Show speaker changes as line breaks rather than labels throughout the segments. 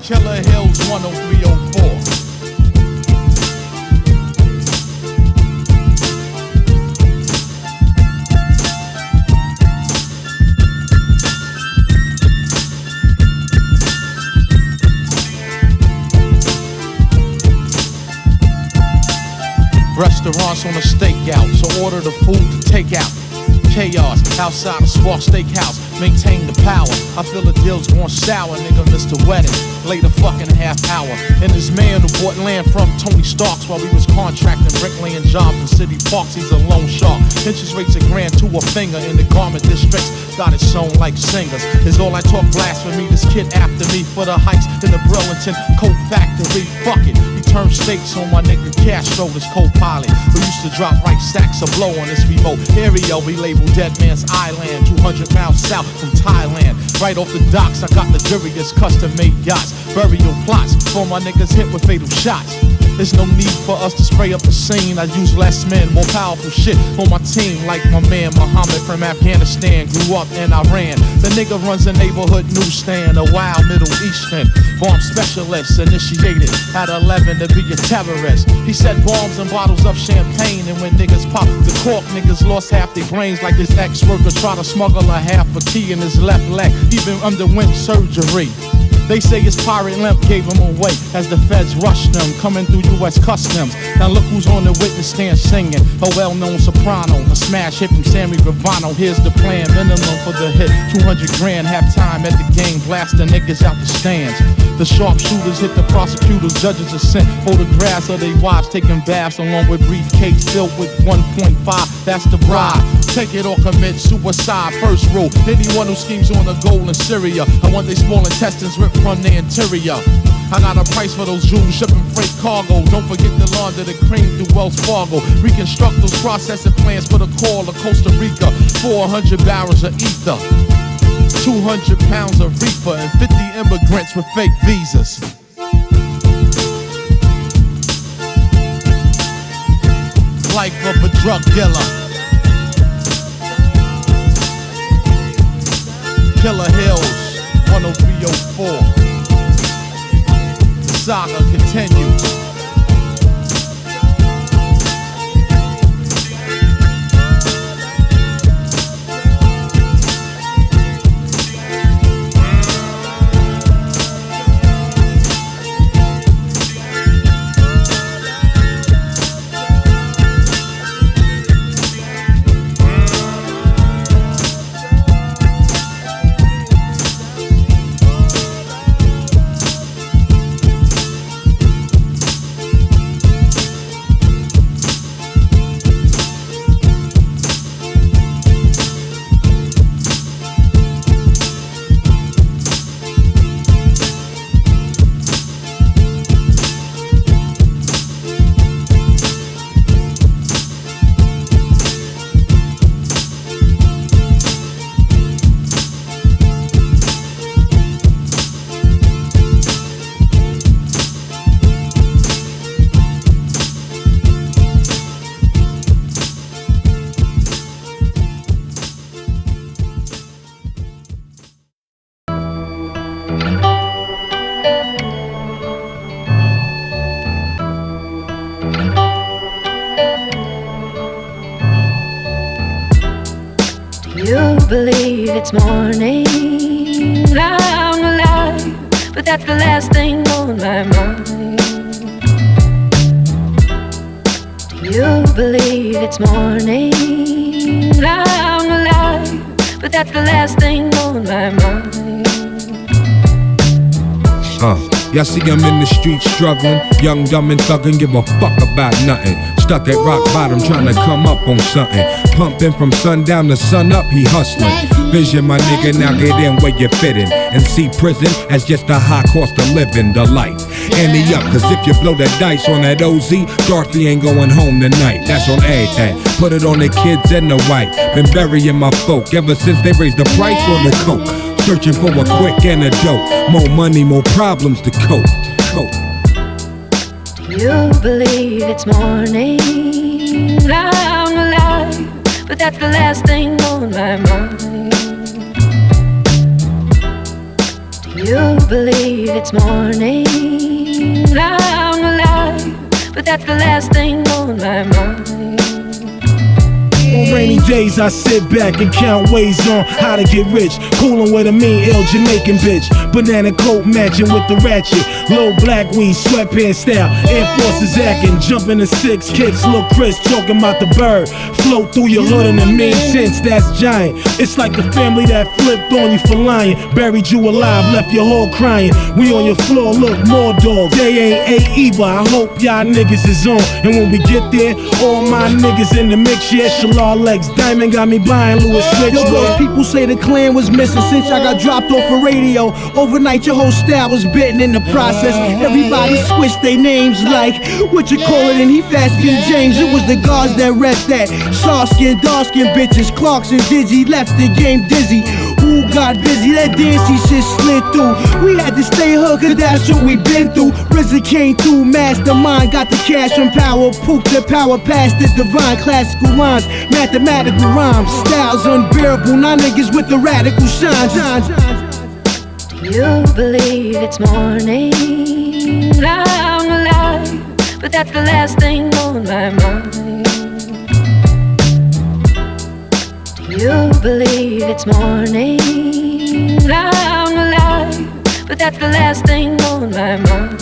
Killer Hills 10304. Restaurants on a stakeout, so order the food to take out. Chaos outside a Spark Steakhouse, maintain the power. I feel the deal's going sour, nigga missed the wedding. Late a fucking half hour. And this man who bought land from Tony Stark's while we was contracting bricklaying jobs in city parks, he's a loan shark. Interest rates a grand to a finger in the garment districts. Got it sewn like singers. Is all I talk blasphemy? This kid after me for the heights in the Burlington Coat Factory. Fuck it. He turned stakes on my nigga Castro, this co-pilot who used to drop right sacks of blow on this remote area we labeled Dead Man's Island, 200 miles south from Thailand. Right off the docks, I got luxurious custom-made yachts, burial plots for my niggas hit with fatal shots. There's no need for us to spray up the scene. I use less men, more powerful shit on my team, like my man Muhammad from Afghanistan, grew up in Iran. The nigga runs a neighborhood newsstand, a wild Middle Eastern bomb specialist, initiated at 11 to be a terrorist. He set bombs and bottles of champagne, and when niggas pop the cork, niggas lost half their brains, like this ex-worker tried to smuggle a half a key in his left leg, even underwent surgery. They say his pirate limp gave him away as the feds rushed them, coming through U.S. Customs. Now look who's on the witness stand singing, a well-known soprano, a smash hit from Sammy Gravano. Here's the plan, minimum for the hit, 200 grand, halftime at the game, blasting niggas out the stands. The sharpshooters hit the prosecutors, judges are sent photographs of their wives taking baths, along with briefcase filled with 1.5, that's the bribe. Take it or commit suicide, first rule. Anyone who schemes on a goal in Syria, I want their small intestines ripped from the interior. I got a price for those Jews shipping freight cargo. Don't forget to launder the cream through Wells Fargo. Reconstruct those processing plants for the call of Costa Rica. 400 barrels of ether, 200 pounds of reefer, and 50 immigrants with fake visas. Life of a drug dealer. Killer Hills 10304. The saga continues.
Believe it's morning, I'm alive, but that's the last thing on my mind. You believe it's morning, I'm alive, but that's the last thing on my mind.
Y'all see I'm in the street struggling, young, dumb, and thuggin', give a fuck about nothing. Stuck at rock bottom, trying to come up on something. Pumping from sundown to sun up, he hustling. Vision, my nigga, now get in where you fittin'. And see prison as just a high cost of living, the life. Ante up, cause if you blow the dice on that OZ, Dorothy ain't going home tonight. That's on everything. Put it on the kids and the wife. Been burying my folk ever since they raised the price on the coke. Searching for a quick antidote. More money, more problems to cope.
You believe it's morning, I'm alive, but that's the last thing on my mind. You believe it's morning, I'm alive, but that's the last thing on my mind.
On rainy days I sit back and count ways on how to get rich. Coolin' with a mean, ill Jamaican bitch. Banana coat matching with the ratchet. Low black weed, sweatpants style. Air Forces acting, jumping the 6 kicks. Look Chris talking about the bird. Float through your hood in the mean tents, that's giant. It's like the family that flipped on you for lying. Buried you alive, left your whole crying. We on your floor, look, more dogs. They ain't 𝐂𝐸, I hope y'all niggas is on. And when we get there, all my niggas in the mix, yeah, Shalal legs. Diamond got me buying Louis Switch.
Yo, bro, people say the clan was missing since I got dropped off a radio. Overnight, your whole style was bitten in the process. Everybody switched their names like what you call it, and he fast feed James. It was the guards that rep that. Soft skin, dark skin bitches, Clarks and Digi left the game dizzy. Who got busy? That dancey shit slid through. We had to stay hood, cause that's what we been through. RZA came through, mastermind, got the cash from power. Pook the power past the divine. Classical rhymes, mathematical rhymes, styles unbearable. Now niggas with the radical shine.
You believe it's morning, I'm alive, but that's the last thing on my mind. You believe it's morning, I'm alive, but that's the last thing on my mind.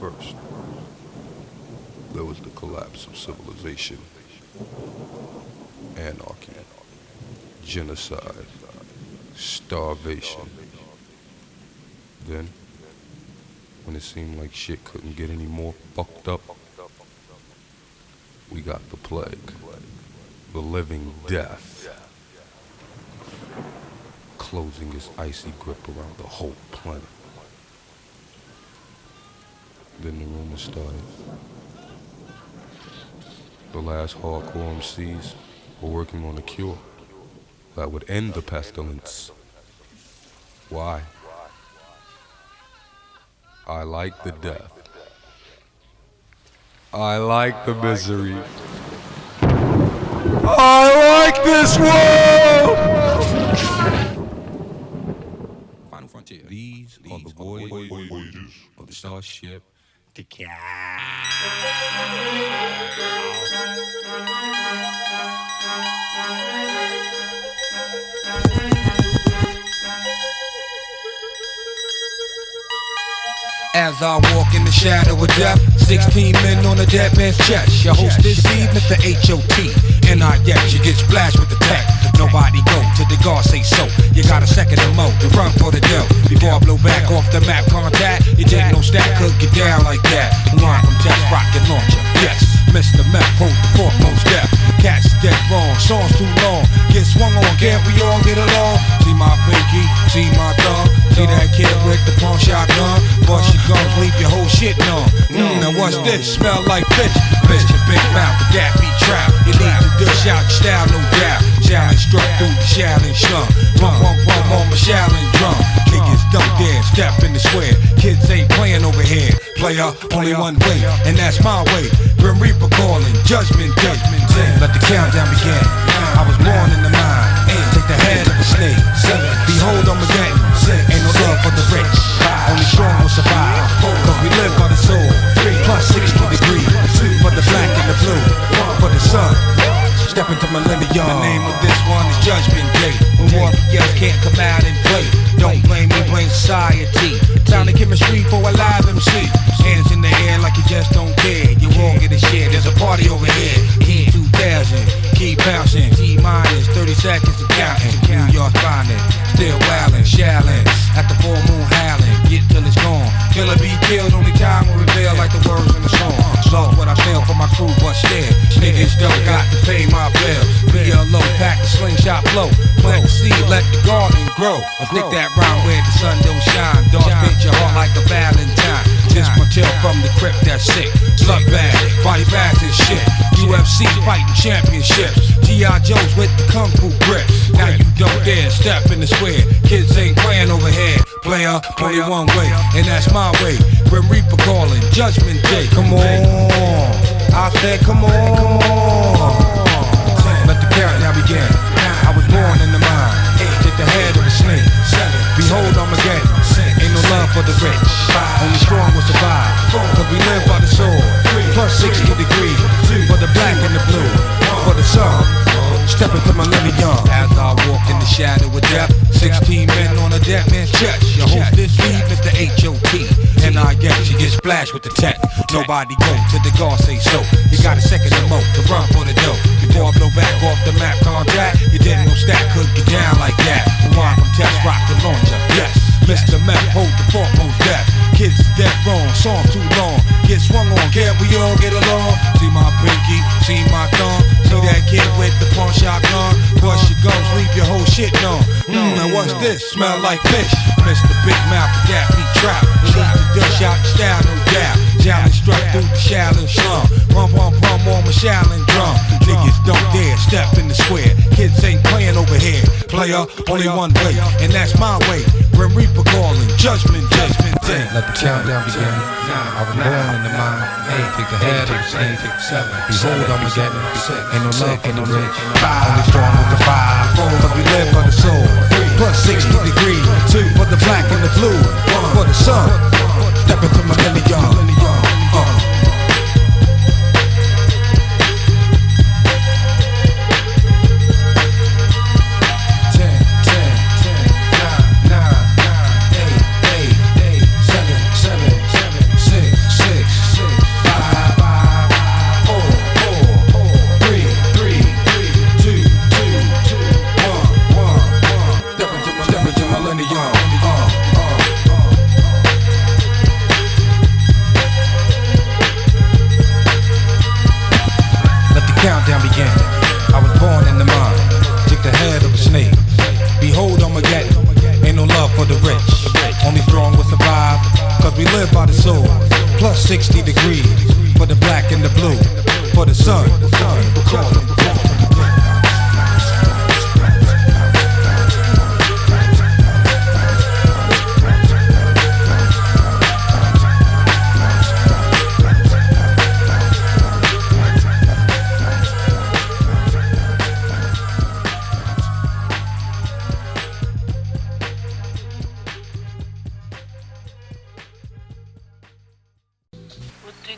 First, there was the collapse of civilization, anarchy, genocide, starvation. Then, when it seemed like shit couldn't get any more fucked up, we got the plague, the living death, closing its icy grip around the whole planet. Then the rumors started. The last hardcore MCs were working on a cure that would end the pestilence. Why? I like the death. I like the misery. I like this world! Final frontier. These are the voyages of the starship.
As I walk in the shadow of death, 16 men on a dead man's chest. Your host this evening, Mr. H.O.T. And you get splashed with the tech. Nobody go till the guard say so. You got a second to mow, to run for the dough. Before I blow back off the map contact, you didn't know stack could get down like that. Line from test rocket launcher, yes. Mr. Meth, hold the foremost death. Cats dead wrong, songs too long. Get swung on, can't we all get along? See my pinky, see my thumb. See that kid with the pawn shotgun. Bust your guns, leave your whole shit numb. Now what's this? Smell like fish. Bitch, your big mouth, the gap be trapped. You need to dish out your style, no doubt. Challenge struck through the Shaolin slum. Pump, pump, pump on my Shaolin drum. Niggas don't dare step in the square. Kids ain't playing over here. Player, only one way, and that's my way. Grim Reaper calling, judgment day. Let the countdown begin. I was born in the mind. Take the head of a snake. Behold, I'm again. Ain't no love for the rich. Only strong will survive. Cause we live by the soul. 3+60 degrees. For the black and the blue. For the sun. Step into millennium. The name of this one is Judgment Day. When warriors can't come out and play. Don't blame me, blame society. Sound of chemistry for a live MC. Hands in the air like you just don't care. You all get a share, there's a party over here. T2000, keep bouncing. T-minus 30 seconds and counting. New York finest, still wildin', shallin'. At the full moon howling. field, only time will reveal like the words in the song. Love what I feel for my crew, but still, niggas don't got to pay my bills. Be a low pack, a slingshot flow. Plant the seed, let the garden grow. I stick that round where the sun don't shine. Dogs bit your heart like a Valentine. This my tail from the crypt that's sick. Blood bag, body bags and shit. UFC fighting championships. G.I. Joe's with the kung fu grip. Now you don't dare step in the square. Kids ain't playing over here. Player, only one way, and that's my way. Grim Reaper calling, Judgment Day. Come on, I said come on. Let the countdown begin. I was born in the mind. Hit the head of a snake. Behold Armageddon. Ain't no love for the rich. Only strong will survive. Cause we live by the sword. Plus 60 degrees. For the black and the blue. For the sun. Step into millennium. As I walk in the shadow of death. 16 men on a dead man's chest. Your host this week, Mr. 𝐂𝐸𝐻𝐸. And I guess you get splashed with the tech. Nobody go till the God say so. You got a second to moat to run for the dough. Before I blow back off the map contact, you didn't know stack could get down like that. Rewind from test, rock the launcher. Yes, Mr. Meth, hold the fort most death. Kids dead wrong, song too long. Get swung on, can't we all get along? See my pinky, see my thumb. See that kid with the pawn shotgun. Bust your gums, leave your whole shit numb. Now what's this? Smell like fish. Mr. Big Mouth, the gap be trapped. Leave the dish out the style, no doubt. Jalen struck through the Shaolin slum. Rum on my Shaolin drum. Niggas don't dare step in the square. Kids ain't playing over here. Player, only one way, and that's my way. Grim Reaper calling, Judgment Day. Let the countdown begin. I was born in the mind. Take the head of the snake. Behold Armageddon. Ain't no love for the rich. Only strong with the five. Cause we live for the soul. Plus 60 degrees. For the black and the blue. For the sun. Step into millennium. Countdown began. I was born in the mind. Took the head of a snake. Behold Armageddon. Ain't no love for the rich. Only strong will survive. Cause we live by the sword. Plus 60 degrees. For the black and the blue. For the sun.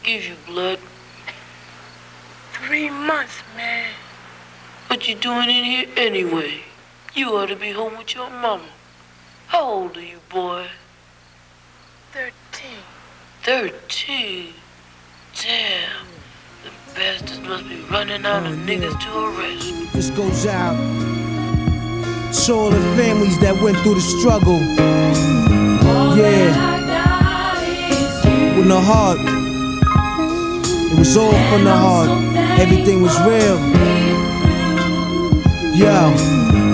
Gives you blood. 3 months, man. What you doing in here anyway? You ought to be home with your mama. How old are you, boy?
13.
13? Damn. The bastards must be running out of niggas to arrest.
This goes out to all the families that went through the struggle. Yeah. With no heart. It was all from the heart. Everything was real. Yo.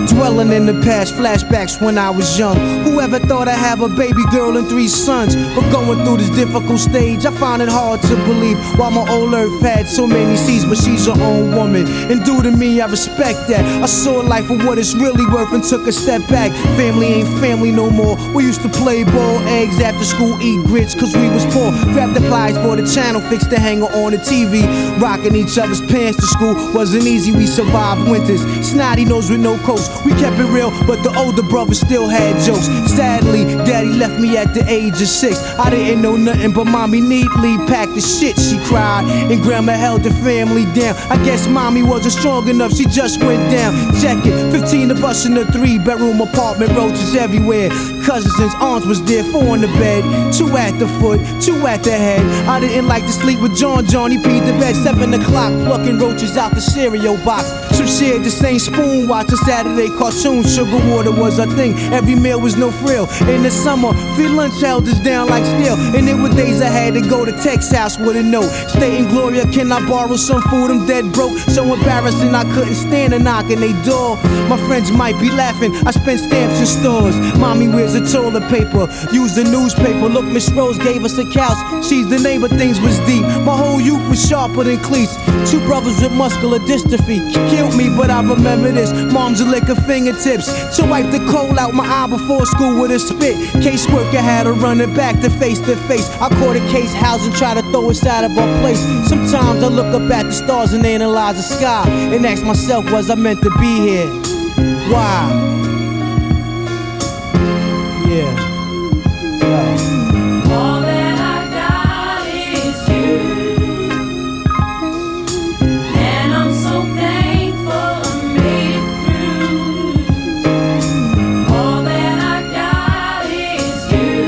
Dwelling in the past, flashbacks when I was young. Whoever thought I'd have a baby girl and 3 sons? But going through this difficult stage, I find it hard to believe. While my old earth had so many seeds, but she's her own woman. And due to me, I respect that. I saw life for what it's really worth and took a step back. Family ain't family no more. We used to play ball, eggs after school, eat grits, cause we was poor. Grab the pliers for the channel, fix the hanger on the TV. Rocking each other's pants to school wasn't easy, we survived winters. Snotty nose with no coats. We kept it real, but the older brother still had jokes. Sadly, daddy left me at the age of 6. I didn't know nothing, but mommy neatly packed the shit. She cried, and grandma held the family down. I guess mommy wasn't strong enough, she just went down. Check it, 15 of us in a 3-bedroom apartment, roaches everywhere. Cousins and aunts was there, 4 in the bed, 2 at the foot, 2 at the head. I didn't like to sleep with John, he peed the bed. 7 o'clock, plucking roaches out the cereal box. Some shared the same spoon, watching Saturday cartoons. Sugar water was a thing, every meal was no frill. In the summer, free lunch held us down like steel. And there were days I had to go to Tech's house with a note stating, Gloria, can I borrow some food? I'm dead broke. So embarrassing, I couldn't stand a knock on they door. My friends might be laughing, I spent stamps in stores. Mommy wears a toilet paper, use the newspaper. Look, Miss Rose gave us a couch, she's the neighbor, things was deep. My whole youth was sharper than cleats. 2 brothers with muscular dystrophy killed me, but I remember this. Mom's a lick her fingertips to wipe the coal out my eye before school with a spit. Caseworker had her running back to face. I caught a case house and try to throw us out of our place. Sometimes I look up at the stars and analyze the sky and ask myself, was I meant to be here? Why? Yeah.
All that I got is you, and I'm so thankful I made it through. All that I got is you,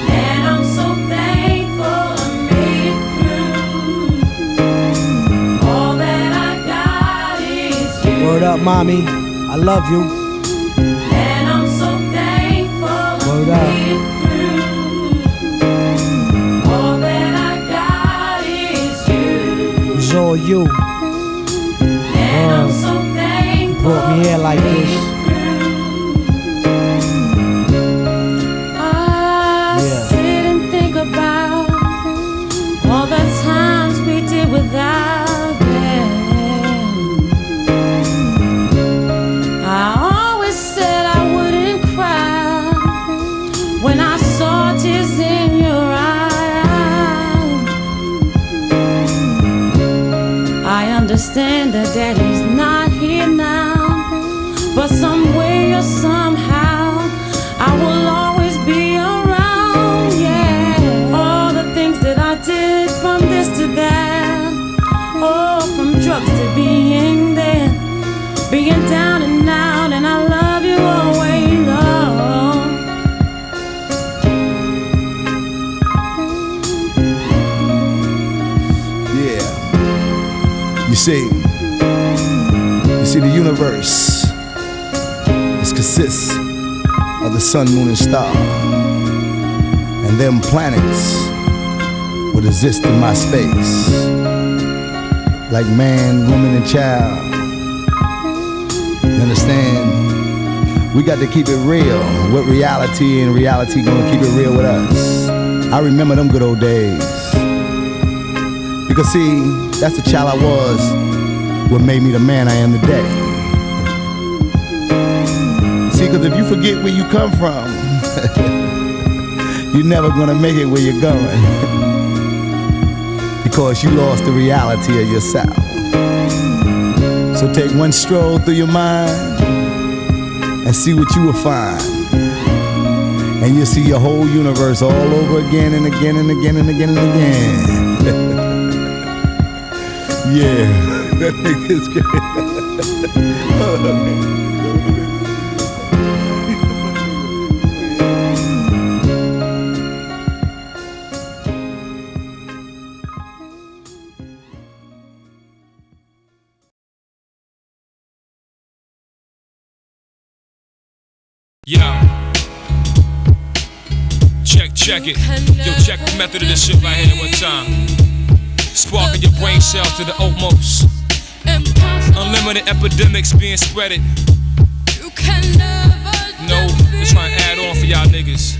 and I'm so thankful I made it through. All that I got is you.
Word up, mommy, I love you.
And I'm so thankful
Word
I
up.
made it through. All that I got is you.
It's all you.
And I'm so thankful
Brought me here like this.
I
Yeah.
sit and think about all the times we did without them. I always said I wouldn't cry when I saw tears in your eyes. I understand that Daddy's not here now, but some way or somehow I will always be around, yeah. All the things that I did, from this to that, oh, from drugs to being there, being down and out, and I love you always, oh.
Yeah. You see, the universe consists of the sun, moon, and star, and them planets would exist in my space, like man, woman, and child. You understand? We got to keep it real with reality, and reality gonna keep it real with us. I remember them good old days, because see, that's the child I was, what made me the man I am today. See, because if you forget where you come from, you're never gonna make it where you're going, because you lost the reality of yourself. So take one stroll through your mind and see what you will find, and you'll see your whole universe all over again and again and again and again and again. Yeah, that nigga's great. Hold on, man.
Yo, check it. Yo, check the method of this shit right here one time. Sparking your brain cells to the utmost. Unlimited epidemics being spreaded. No, just trying to add on for y'all niggas.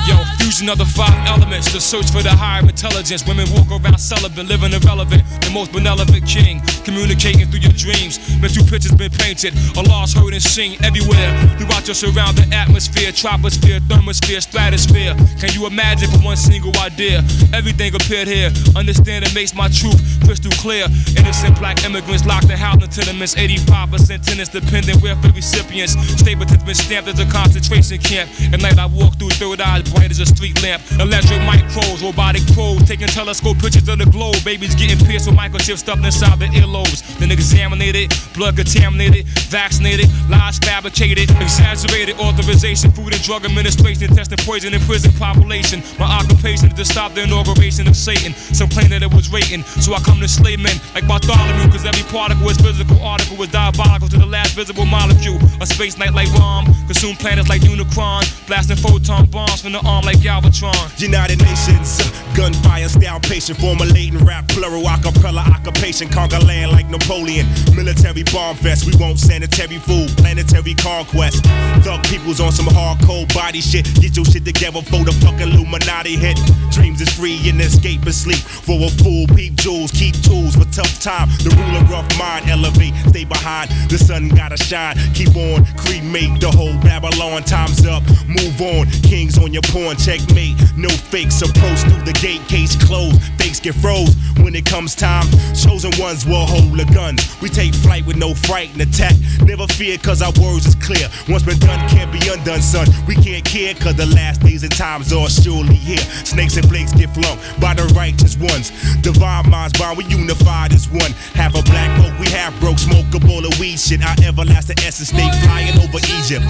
Yo, fusion of the 5 elements, the search for the higher intelligence. Women walk around celibate, living irrelevant. The most benevolent king, communicating through your dreams. Mental pictures been painted, Allah's heard and seen everywhere. Throughout your surrounding atmosphere, troposphere, thermosphere, stratosphere. Can you imagine for one single idea? Everything appeared here. Understanding makes my truth crystal clear. Innocent black immigrants locked in housing tenements. 85% tenants dependent welfare recipients. Stapleton's been stamped as a concentration camp. At night I walk through third eyes bright as a street
street lamp. Electric micros, robotic probes, taking telescope pictures of the globe. Babies getting pierced with microchips stuffed inside their earlobes. Then examinated, blood contaminated, vaccinated, lies fabricated, exaggerated, authorization, food and drug administration, testing poison in prison population. My occupation is to stop the inauguration of Satan. Some claim that it was rating, so I come to slay men like Bartholomew, cause every particle is physical, article is diabolical to the last visible molecule. A space night like bomb, consume planets like Unicron, blasting photon bombs from the arm like Galvatron.
United Nations, gunfire style patient, formulating rap, plural, acapella, occupation, conquer land like Napoleon. Military bomb fest, we want sanitary food, planetary conquest. Thug people's on some hardcore body shit. Get your shit together for the fucking Illuminati hit. Dreams is free and escape and sleep. For a fool, peep jewels, keep tools for tough time. The ruler rough mind, elevate, stay behind. The sun gotta shine, keep on, cremate the whole Babylon. Time's up, move on. Kings on your pawn, checkmate. No fakes, approach through the gate, case closed. Fakes get froze when it comes time. Chosen ones will hold the guns. We take flight with no fright and attack. Never fear, cause our words is clear. Once been done, can't be undone, son. We can't care, cause the last days and times are surely here. Snakes and flakes get flung by the righteous ones. Divine minds bond, we unified as one. Half a black folk, we half broke. Smoke a bowl of weed shit. Our everlasting essence stay flying over Egypt.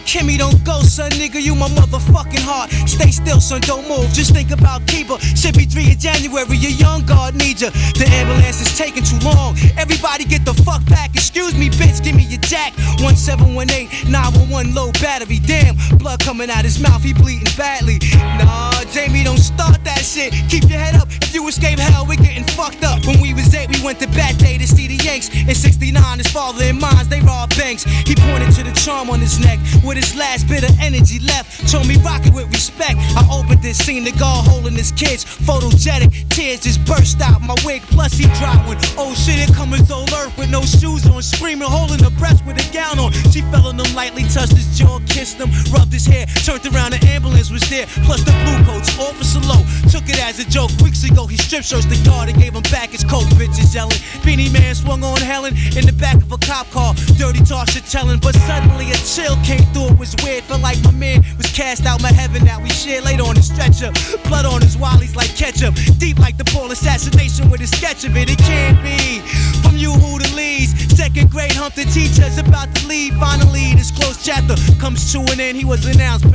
Kimmy, don't go, son, nigga, you my motherfucking heart. Stay still, son, don't move, just think about Keeper. Should be 3 in January, your young guard needs ya. The ambulance is taking too long. Everybody get the fuck back. Excuse me, bitch, give me your jack. 1718, 911, low battery. Damn, blood coming out his mouth, he bleeding badly. Nah, Jamie, don't start that shit. Keep your head up, if you escape hell, we're getting fucked up. When we was 8, we went to Bat Day to see the Yanks. In 69, his father and mine, they robbed banks. He pointed to the charm on his neck with his last bit of energy left. Told me rock it with respect. I opened this, seen the guard holding his kids. Photogenic, tears just burst out my wig. Plus he dropped one. Oh shit, here come his old earth with no shoes on, screaming, holding her breast with a gown on. She fell on him lightly, touched his jaw, kissed him, rubbed his hair, turned around, the ambulance was there. Plus the blue coats, officer low, took it as a joke. Weeks ago he strip searched the guard and gave him back his coat. Bitches yelling, Beanie Man swung on Helen in the back of a cop car. Dirty talk shit telling, but suddenly a chill came through. It was weird, felt like my man was cast out my heaven that we shared. Laid on his stretcher, blood on his wallies like ketchup. Deep like the Paul assassination with a sketch of it. It can't be from you who the leads. Second grade hump the teacher's about to leave. Finally this closed chapter comes to an end. He was pronounced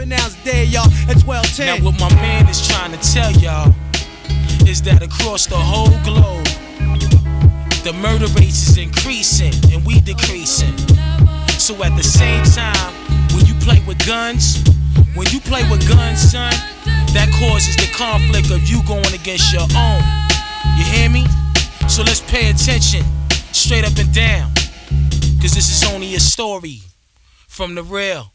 dead, y'all, at 12:10.
Now what my man is trying to tell y'all is that across the whole globe the murder rate is increasing and we decreasing. So at the same time, when you play with guns, son, that causes the conflict of you going against your own. You hear me? So let's pay attention, straight up and down, cause this is only a story from the real.